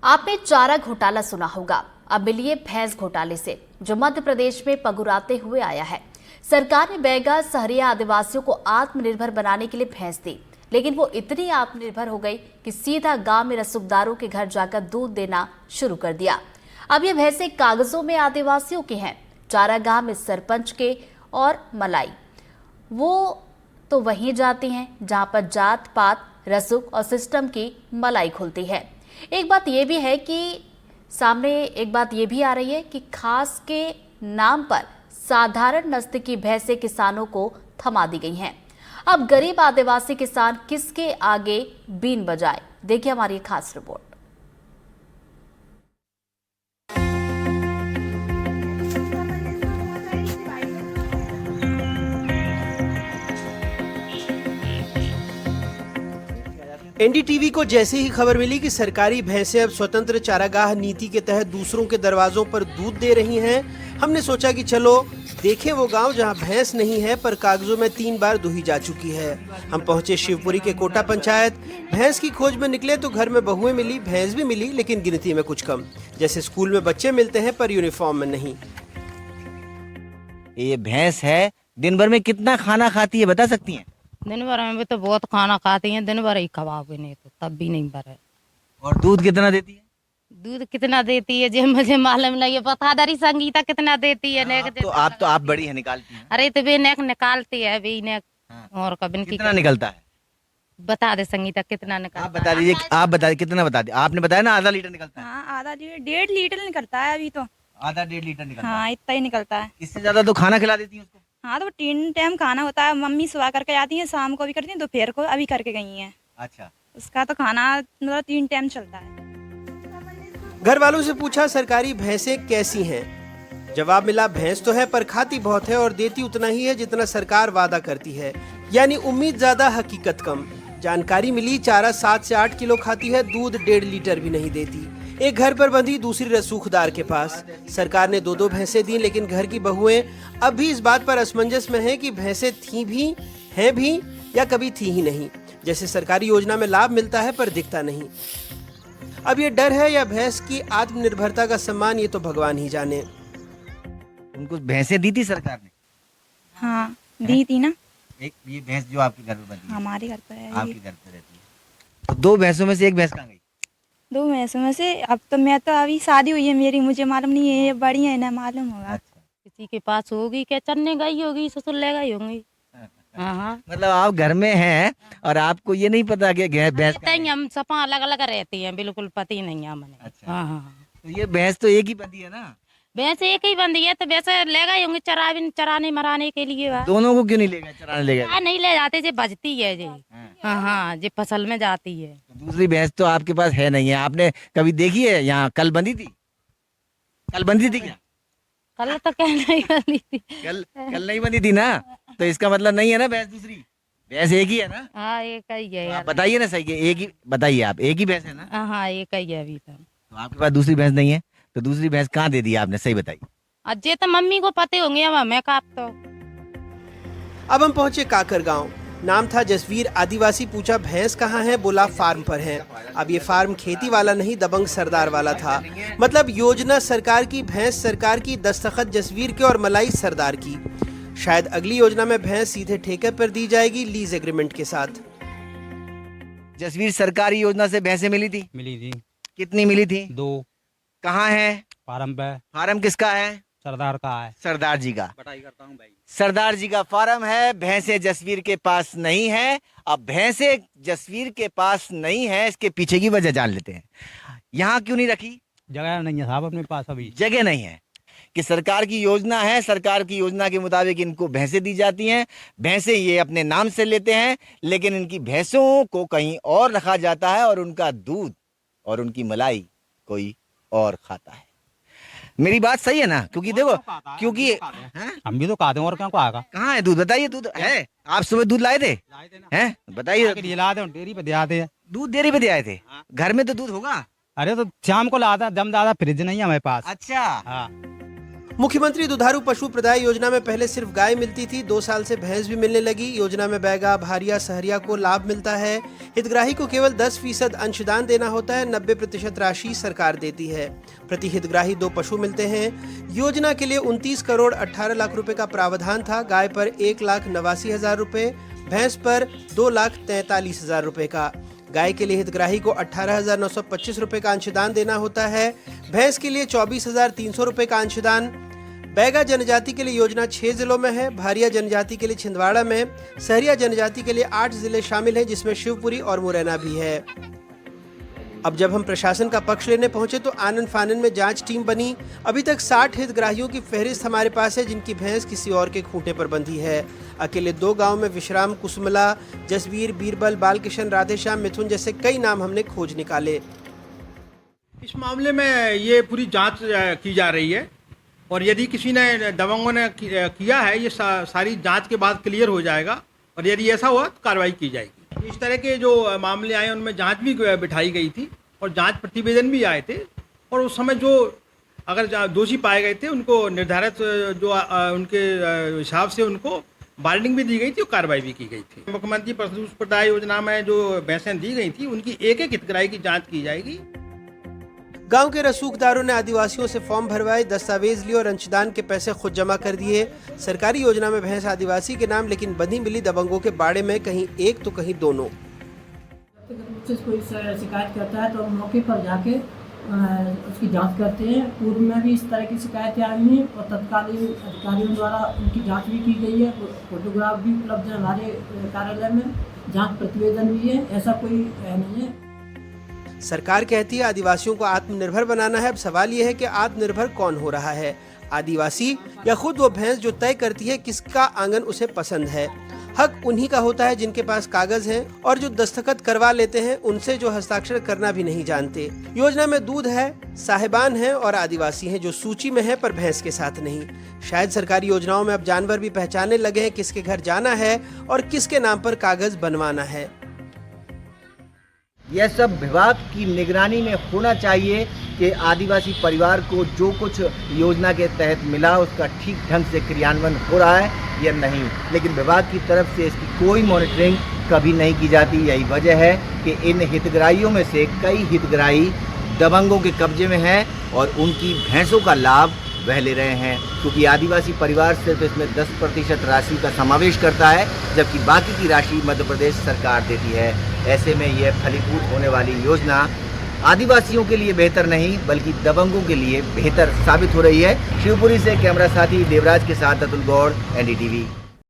आपने चारा घोटाला सुना होगा। अब मिलिए भैंस घोटाले से, जो मध्य प्रदेश में पगुराते हुए आया है। सरकार ने बैगा सहरिया आदिवासियों को आत्मनिर्भर बनाने के लिए भैंस दी, लेकिन वो इतनी आत्मनिर्भर हो गई कि सीधा गांव में रसूखदारों के घर जाकर दूध देना शुरू कर दिया। अब ये भैंसें कागजों में आदिवासियों की हैं, चारागाह में सरपंच के, और मलाई वो तो वहीं जाती हैं जहां पर जात पात, रसूख और सिस्टम की मलाई खुलती है। एक बात ये भी है कि सामने एक बात ये भी आ रही है कि खास के नाम पर साधारण नस्ल की भैंसें किसानों को थमा दी गई हैं। अब गरीब आदिवासी किसान किसके आगे बीन बजाए, देखिए हमारी खास रिपोर्ट। एनडीटीवी को जैसे ही खबर मिली कि सरकारी भैंसें अब स्वतंत्र चारागाह नीति के तहत दूसरों के दरवाजों पर दूध दे रही हैं, हमने सोचा कि चलो देखें वो गांव जहां भैंस नहीं है पर कागजों में 3 बार दुही जा चुकी है। हम पहुंचे शिवपुरी के कोटा पंचायत। भैंस की खोज में निकले तो घर में बहुएं मिली, भैंस भी मिली, लेकिन गिनती में कुछ कम। जैसे स्कूल में बच्चे मिलते हैं पर यूनिफॉर्म में नहीं। ये भैंस है, दिन भर में कितना खाना खाती है बता सकती हैं? दिन भर में भी तो बहुत खाना खाती हैं, दिन भर ही खवाओगे नहीं तो तब भी नहीं भरे। और दूध कितना देती है? दूध कितना देती है जो मुझे मालूम नहीं है, बता दरी संगीता कितना देती है। आप बड़ी है, निकालती हैं। अरे तो बे नेक निकालती है बे नेक। और कभी कितना निकलता है? बता दे संगीता कितना निकलता। आप बता दीजिए, आप बता दीजिए कितना बता दीजिए। आपने बताया ना आधा लीटर निकलता है। हाँ, आधा लीटर 1.5 लीटर निकलता है अभी तो। आधा 1.5 लीटर निकलता है। हाँ, इतना ही निकलता है। इससे ज्यादा तो खाना खिला देती है उसको। हाँ, तो 3 टाइम खाना होता है। मम्मी सुबह करके आती है, शाम को भी करती है, दोपहर को अभी करके गई है। अच्छा, उसका तो खाना मतलब 3 टाइम चलता है। घर वालों से पूछा सरकारी भैंसें कैसी हैं। जवाब मिला भैंस तो है पर खाती बहुत है और देती उतना ही है जितना सरकार वादा करती है, यानी उम्मीद ज्यादा हकीकत कम। जानकारी मिली चारा 7 से 8 किलो खाती है, दूध 1.5 लीटर भी नहीं देती। एक घर पर बंधी, दूसरी रसूखदार के पास। सरकार ने 2-2 भैंसें दी, लेकिन घर की बहुएं अब भी इस बात पर असमंजस में हैं कि भैंसें थी भी, हैं भी, या कभी थी ही नहीं। जैसे सरकारी योजना में लाभ मिलता है पर दिखता नहीं। अब ये डर है या भैंस की आत्मनिर्भरता का सम्मान, ये तो भगवान ही जाने। उनको भैंसें दी थी सरकार ने? हाँ, दी थी ना। एक ये भैंस जो आपके घर पे बंधी है, हमारे घर पर है। आपके घर पे रहती है, तो 2 भैंसों में से एक भैंस कहाँ गई? 2 भैंसों में से अब तो मैं तो अभी शादी हुई है मेरी, मुझे मालूम नहीं है, ये बड़ी है ना, मालूम होगा। अच्छा, किसी के पास होगी, क्या चलने गई होगी, ससुर ले गई होंगी। हाँ, मतलब आप घर में हैं और आपको ये नहीं पता कि भैंस कहाँ है? हम सपा अलग अलग रहती हैं, बिल्कुल पति नहीं है हमें। अच्छा। हाँ, तो ये भैंस तो एक ही बंधी है ना? भैंस एक ही बंदी है तो वैसे ले गए होंगे चराने मराने के लिए। दोनों को क्यों नहीं ले गए, चराने ले गए? नहीं ले जाते, जो बजती है जी। हाँ हाँ, जो फसल में जाती है। तो दूसरी भैंस तो आपके पास है नहीं है, आपने कभी देखी है? यहाँ कल बंधी थी? कल बंधी थी क्या? कल तो क्या नहीं बंधी थी। कल नहीं बंधी थी ना, तो इसका मतलब नहीं है ना भैंस दूसरी, भैंस एक ही है ना? हाँ, एक ही है यार। बताइए ना, सही है, एक ही बताइए, आप एक ही भैंस है ना? हाँ, एक ही है अभी तो आपके पास दूसरी भैंस नहीं है, तो दूसरी भैंस कहाँ दे दी आपने, सही बताइए। अजय तो मम्मी को पते होंगे, अब हमें काप तो। अब हम पहुंचे काकर गांव। नाम था जसवीर। आदिवासी पूछा भैंस कहाँ है, बोला फार्म पर है। अब ये फार्म खेती वाला नहीं, दबंग सरदार वाला था। मतलब योजना सरकार की, भैंस सरकार की, दस्तखत जसवीर के और मलाई सरदार की। शायद अगली योजना में भैंस सीधे ठेके पर दी जाएगी, लीज एग्रीमेंट के साथ। जसवीर, सरकारी योजना से भैंसें मिली थी? मिली थी। कितनी मिली थी? 2। कहाँ है फार्म पे। फार्म? किसका है? सरदार का है। सरदार जी का। बटाई करता हूँ भाई। सरदार जी का फार्म है, भैंसे जसवीर के पास नहीं है। अब भैंसे जसवीर के पास नहीं है, इसके पीछे की वजह जान लेते हैं। यहाँ क्यों नहीं रखी? जगह नहीं है साहब अपने पास, अभी जगह नहीं है कि सरकार की योजना है, सरकार की योजना के मुताबिक इनको भैंसें दी जाती हैं, भैंसें ये अपने नाम से लेते हैं, लेकिन इनकी भैंसों को कहीं और रखा जाता है और उनका दूध और उनकी मलाई कोई और खाता है। मेरी बात सही है ना? क्योंकि देखो, क्योंकि हम भी तो खाते हैं, और क्या आएगा? कहाँ है दूध, बताइए। दूध है? आप सुबह दूध लाए थे? हैं, बताइए। डेयरी पे दे आते हैं दूध, डेयरी पे दे आए थे? घर में तो दूध होगा। अरे तो शाम को लाता, दम दादा फ्रिज नहीं है हमारे पास। अच्छा। हाँ। मुख्यमंत्री दुधारू पशु प्रदाय योजना में पहले सिर्फ गाय मिलती थी, 2 साल से भैंस भी मिलने लगी। योजना में बैगा, भारिया, सहरिया को लाभ मिलता है। हितग्राही को केवल 10% अंशदान देना होता है, 90% राशि सरकार देती है। प्रति हितग्राही 2 पशु मिलते हैं। योजना के लिए 29 करोड़ 18 लाख रुपए का प्रावधान था। गाय पर 1,89,000 रुपए, भैंस पर 2,43,000 रुपए का। गाय के लिए हितग्राही को 18,925 रुपए का अंशदान देना होता है। भैंस के लिए 24,300 रुपए का अंशदान। बैगा जनजाति के लिए योजना 6 जिलों में है। भारिया जनजाति के लिए छिंदवाड़ा में, सहरिया जनजाति के लिए 8 जिले शामिल हैं, जिसमें शिवपुरी और मुरैना भी है। अब जब हम प्रशासन का पक्ष लेने पहुंचे तो आनन फानन में जांच टीम बनी। अभी तक 60 हितग्राहियों की फहरिस्त हमारे पास है, जिनकी भैंस किसी और के खूंटे पर बंधी है। अकेले 2 गांव में विश्राम, कुसुमला, जसवीर, बीरबल, बालकिशन, राधेश्याम, मिथुन जैसे कई नाम हमने खोज निकाले। इस मामले में ये पूरी जांच की जा रही है और यदि किसी ने दबंगों ने किया है, ये सारी जांच के बाद क्लियर हो जाएगा और यदि ऐसा हुआ तो कार्रवाई की जाएगी। इस तरह के जो मामले आए उनमें जांच भी बिठाई गई थी और जांच प्रतिवेदन भी आए थे और उस समय जो अगर दोषी पाए गए थे उनको निर्धारित जो उनके हिसाब से उनको वार्निंग भी दी गई थी और कार्रवाई भी की गई थी। मुख्यमंत्री पशु प्रदाय योजना में जो भैंसें दी गई थी उनकी एक हितग्राही की जाँच की जाएगी। गांव के रसूखदारों ने आदिवासियों से फॉर्म भरवाए, दस्तावेज लिए और अंशदान के पैसे खुद जमा कर दिए। सरकारी योजना में भैंस आदिवासी के नाम, लेकिन बंधी मिली दबंगों के बाड़े में, कहीं एक तो कहीं दोनों। मुझसे कोई शिकायत करता है तो हम मौके पर जाके उसकी जांच करते हैं। पूर्व में भी इस तरह की शिकायतें आई हैं और तत्कालीन अधिकारियों द्वारा उनकी जांच भी की गई है। फोटोग्राफ भी उपलब्ध है हमारे कार्यालय में, जांच प्रतिवेदन भी है, ऐसा कोई नहीं है। सरकार कहती है आदिवासियों को आत्मनिर्भर बनाना है। अब सवाल यह है कि आत्मनिर्भर कौन हो रहा है, आदिवासी या खुद वो भैंस जो तय करती है किसका आंगन उसे पसंद है। हक उन्हीं का होता है जिनके पास कागज हैं और जो दस्तखत करवा लेते हैं उनसे जो हस्ताक्षर करना भी नहीं जानते। योजना में दूध है, साहिबान हैं और आदिवासी हैं जो सूची में है पर भैंस के साथ नहीं। शायद सरकारी योजनाओं में अब जानवर भी पहचानने लगे हैं किसके घर जाना है और किसके नाम पर कागज बनवाना है। यह सब विभाग की निगरानी में होना चाहिए कि आदिवासी परिवार को जो कुछ योजना के तहत मिला उसका ठीक ढंग से क्रियान्वयन हो रहा है या नहीं, लेकिन विभाग की तरफ से इसकी कोई मॉनिटरिंग कभी नहीं की जाती। यही वजह है कि इन हितग्राहियों में से कई हितग्राही दबंगों के कब्जे में हैं और उनकी भैंसों का लाभ वह ले रहे हैं, क्योंकि आदिवासी परिवार सिर्फ इसमें 10% राशि का समावेश करता है, जबकि बाकी की राशि मध्य प्रदेश सरकार देती है। ऐसे में यह फलीभूत होने वाली योजना आदिवासियों के लिए बेहतर नहीं बल्कि दबंगों के लिए बेहतर साबित हो रही है। शिवपुरी से कैमरा साथी देवराज के साथ अतुल गौड़, NDTV।